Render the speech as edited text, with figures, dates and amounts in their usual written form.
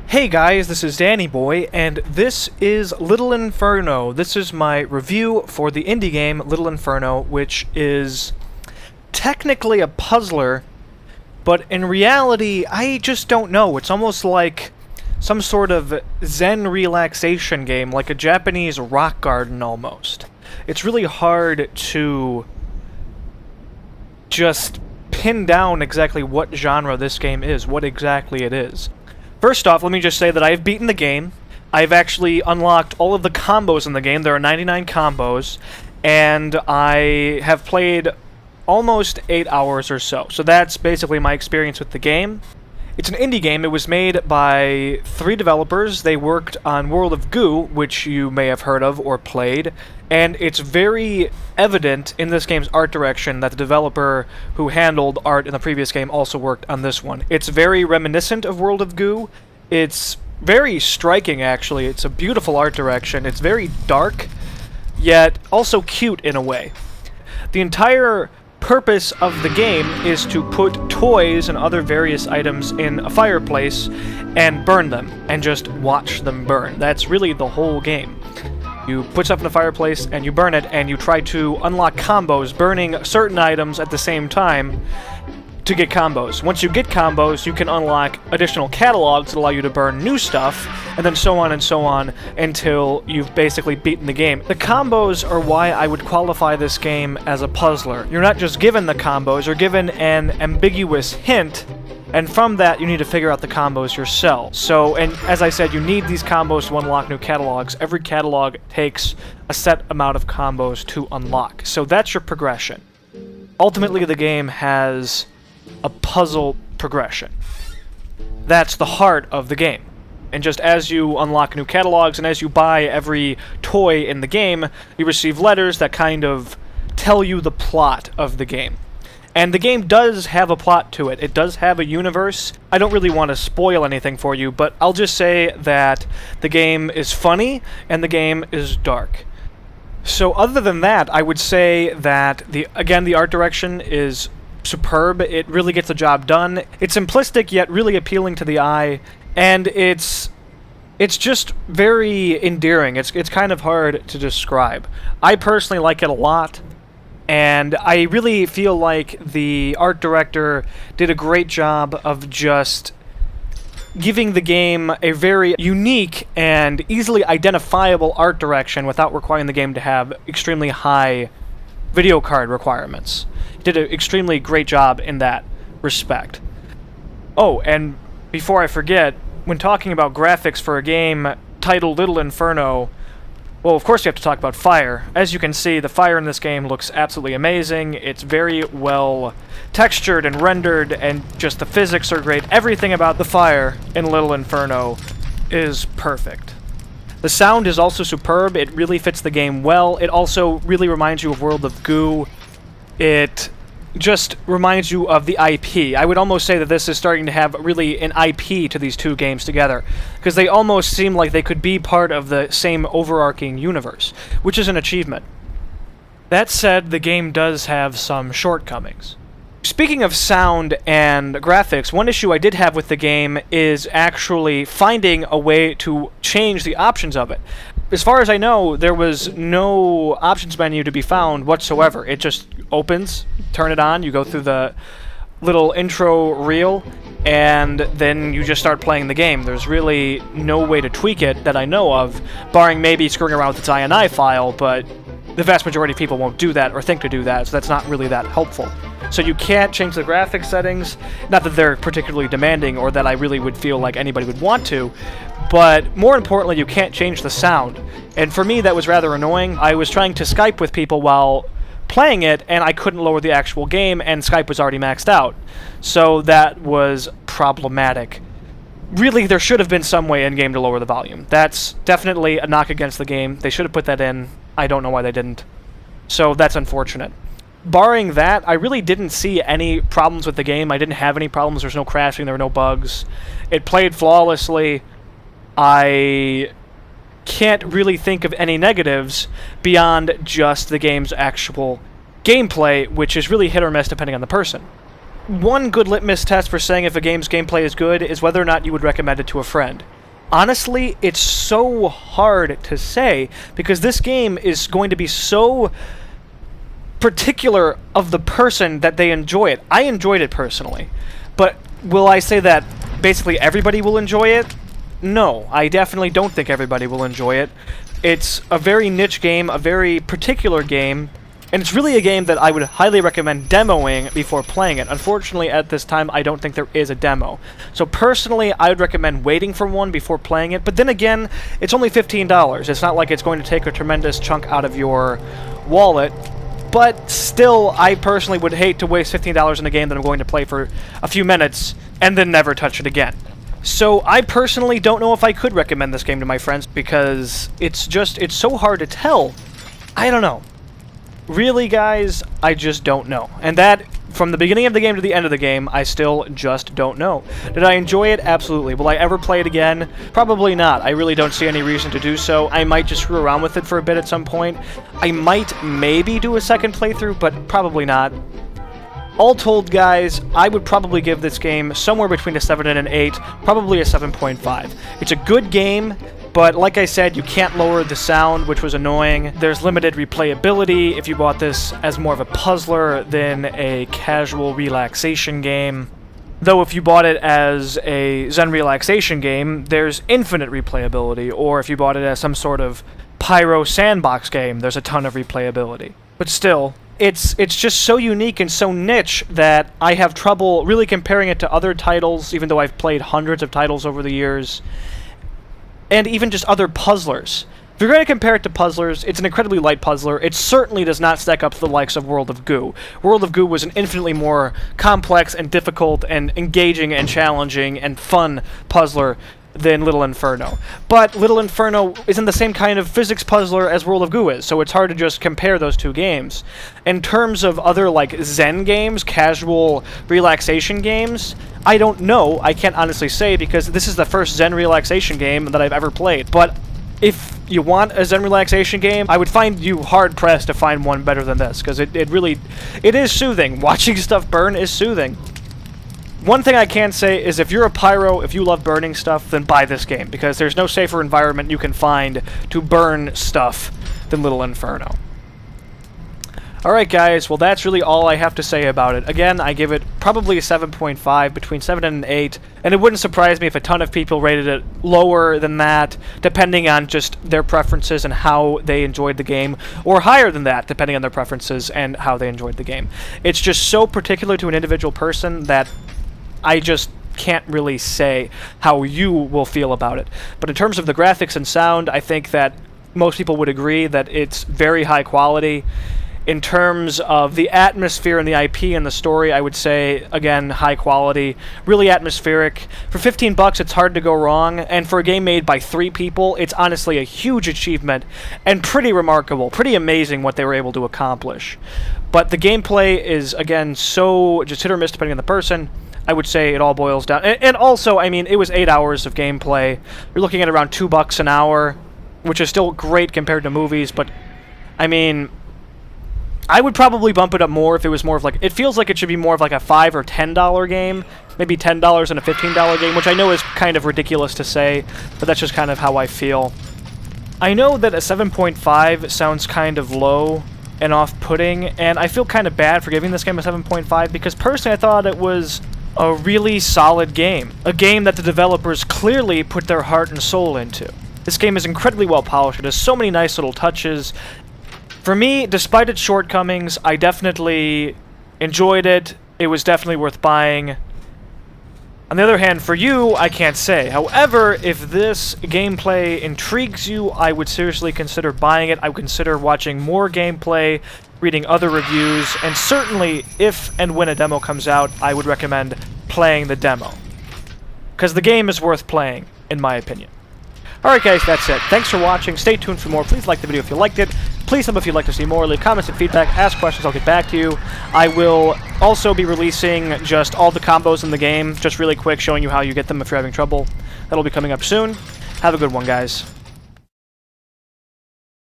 Hey guys, this is Danny Boy, and this is Little Inferno. This is my review for the indie game Little Inferno, which is technically a puzzler, but in reality, I just don't know. It's almost like some sort of Zen relaxation game, like a Japanese rock garden almost. It's really hard to just pin down exactly what genre this game is, what exactly it is. First off, let me just say that I've beaten the game. I've actually unlocked all of the combos in the game. There are 99 combos, and I have played almost 8 hours or so. So that's basically my experience with the game. It's an indie game. It was made by 3 developers. They worked on World of Goo, which you may have heard of or played, and it's very evident in this game's art direction that the developer who handled art in the previous game also worked on this one. It's very reminiscent of World of Goo. It's very striking, actually. It's a beautiful art direction. It's very dark, yet also cute in a way. The entire purpose of the game is to put toys and other various items in a fireplace and burn them, and just watch them burn. That's really the whole game. You put stuff in the fireplace and you burn it, and you try to unlock combos, burning certain items at the same time to get combos. Once you get combos, you can unlock additional catalogs that allow you to burn new stuff, and then so on until you've basically beaten the game. The combos are why I would qualify this game as a puzzler. You're not just given the combos, you're given an ambiguous hint, and from that you need to figure out the combos yourself. So, and as I said, you need these combos to unlock new catalogs. Every catalog takes a set amount of combos to unlock. So that's your progression. Ultimately, the game has a puzzle progression. That's the heart of the game. And just as you unlock new catalogs and as you buy every toy in the game, you receive letters that kind of tell you the plot of the game. And the game does have a plot to it. It does have a universe. I don't really want to spoil anything for you, but I'll just say that the game is funny and the game is dark. So other than that, I would say that the art direction is superb. It really gets the job done. It's simplistic yet really appealing to the eye, and it's just very endearing. It's kind of hard to describe. I personally like it a lot, and I really feel like the art director did a great job of just giving the game a very unique and easily identifiable art direction without requiring the game to have extremely high video card requirements. Did an extremely great job in that respect. Oh, and before I forget, when talking about graphics for a game titled Little Inferno, well, of course you have to talk about fire. As you can see, the fire in this game looks absolutely amazing. It's very well textured and rendered, and just the physics are great. Everything about the fire in Little Inferno is perfect. The sound is also superb. It really fits the game well. It also really reminds you of World of Goo. It just reminds you of the IP. I would almost say that this is starting to have really an IP to these two games together, because they almost seem like they could be part of the same overarching universe, which is an achievement. That said, the game does have some shortcomings. Speaking of sound and graphics, one issue I did have with the game is actually finding a way to change the options of it. As far as I know, there was no options menu to be found whatsoever. It just opens, turn it on, you go through the little intro reel, and then you just start playing the game. There's really no way to tweak it that I know of, barring maybe screwing around with its INI file, but the vast majority of people won't do that or think to do that, so that's not really that helpful. So you can't change the graphics settings, not that they're particularly demanding or that I really would feel like anybody would want to, but more importantly, you can't change the sound. And for me, that was rather annoying. I was trying to Skype with people while playing it, and I couldn't lower the actual game, and Skype was already maxed out. So that was problematic. Really, there should have been some way in-game to lower the volume. That's definitely a knock against the game. They should have put that in. I don't know why they didn't. So that's unfortunate. Barring that, I really didn't see any problems with the game. I didn't have any problems. There was no crashing. There were no bugs. It played flawlessly. I can't really think of any negatives beyond just the game's actual gameplay, which is really hit or miss depending on the person. One good litmus test for saying if a game's gameplay is good is whether or not you would recommend it to a friend. Honestly, it's so hard to say because this game is going to be so particular of the person that they enjoy it. I enjoyed it personally, but will I say that basically everybody will enjoy it? No, I definitely don't think everybody will enjoy it. It's a very niche game, a very particular game, and it's really a game that I would highly recommend demoing before playing it. Unfortunately, at this time, I don't think there is a demo. So personally, I would recommend waiting for one before playing it, but then again, it's only $15. It's not like it's going to take a tremendous chunk out of your wallet. But still, I personally would hate to waste $15 in a game that I'm going to play for a few minutes and then never touch it again. So I personally don't know if I could recommend this game to my friends because it's so hard to tell. I don't know. Really, guys, I just don't know. And that, from the beginning of the game to the end of the game, I still just don't know. Did I enjoy it? Absolutely. Will I ever play it again? Probably not. I really don't see any reason to do so. I might just screw around with it for a bit at some point. I might maybe do a second playthrough, but probably not. All told, guys, I would probably give this game somewhere between a 7 and an 8, probably a 7.5. It's a good game, but like I said, you can't lower the sound, which was annoying. There's limited replayability if you bought this as more of a puzzler than a casual relaxation game. Though if you bought it as a Zen relaxation game, there's infinite replayability, or if you bought it as some sort of pyro sandbox game, there's a ton of replayability. But still, it's just so unique and so niche that I have trouble really comparing it to other titles, even though I've played hundreds of titles over the years, and even just other puzzlers. If you're going to compare it to puzzlers, it's an incredibly light puzzler. It certainly does not stack up to the likes of World of Goo. World of Goo was an infinitely more complex and difficult and engaging and challenging and fun puzzler than Little Inferno. But Little Inferno isn't the same kind of physics puzzler as World of Goo is, so it's hard to just compare those two games. In terms of other, like, Zen games, casual relaxation games, I don't know. I can't honestly say because this is the first Zen relaxation game that I've ever played. But if you want a Zen relaxation game, I would find you hard-pressed to find one better than this, because it is soothing. Watching stuff burn is soothing. One thing I can say is if you're a pyro, if you love burning stuff, then buy this game, because there's no safer environment you can find to burn stuff than Little Inferno. Alright guys, well that's really all I have to say about it. Again, I give it probably a 7.5, between 7 and an 8, and it wouldn't surprise me if a ton of people rated it lower than that, depending on just their preferences and how they enjoyed the game, or higher than that, depending on their preferences and how they enjoyed the game. It's just so particular to an individual person that I just can't really say how you will feel about it. But in terms of the graphics and sound, I think that most people would agree that it's very high quality. In terms of the atmosphere and the IP and the story, I would say, again, high quality, really atmospheric. For $15, it's hard to go wrong, and for a game made by 3 people, it's honestly a huge achievement and pretty remarkable, pretty amazing what they were able to accomplish. But the gameplay is, again, so just hit or miss depending on the person. I would say it all boils down. And also, I mean, it was 8 hours of gameplay. You're looking at around $2 an hour, which is still great compared to movies, but, I mean, I would probably bump it up more if it was more of like, it feels like it should be more of like a $5 or $10 game, maybe $10 and a $15 game, which I know is kind of ridiculous to say, but that's just kind of how I feel. I know that a 7.5 sounds kind of low and off-putting, and I feel kind of bad for giving this game a 7.5 because personally I thought it was a really solid game. A game that the developers clearly put their heart and soul into. This game is incredibly well polished. It has so many nice little touches. For me, despite its shortcomings, I definitely enjoyed it. It was definitely worth buying. On the other hand, for you, I can't say. However, if this gameplay intrigues you, I would seriously consider buying it. I would consider watching more gameplay, reading other reviews, and certainly, if and when a demo comes out, I would recommend playing the demo. Because the game is worth playing, in my opinion. Alright guys, that's it. Thanks for watching. Stay tuned for more. Please like the video if you liked it. Please sub if you'd like to see more. Leave comments and feedback. Ask questions. I'll get back to you. I will also be releasing just all the combos in the game, just really quick, showing you how you get them if you're having trouble. That'll be coming up soon. Have a good one, guys.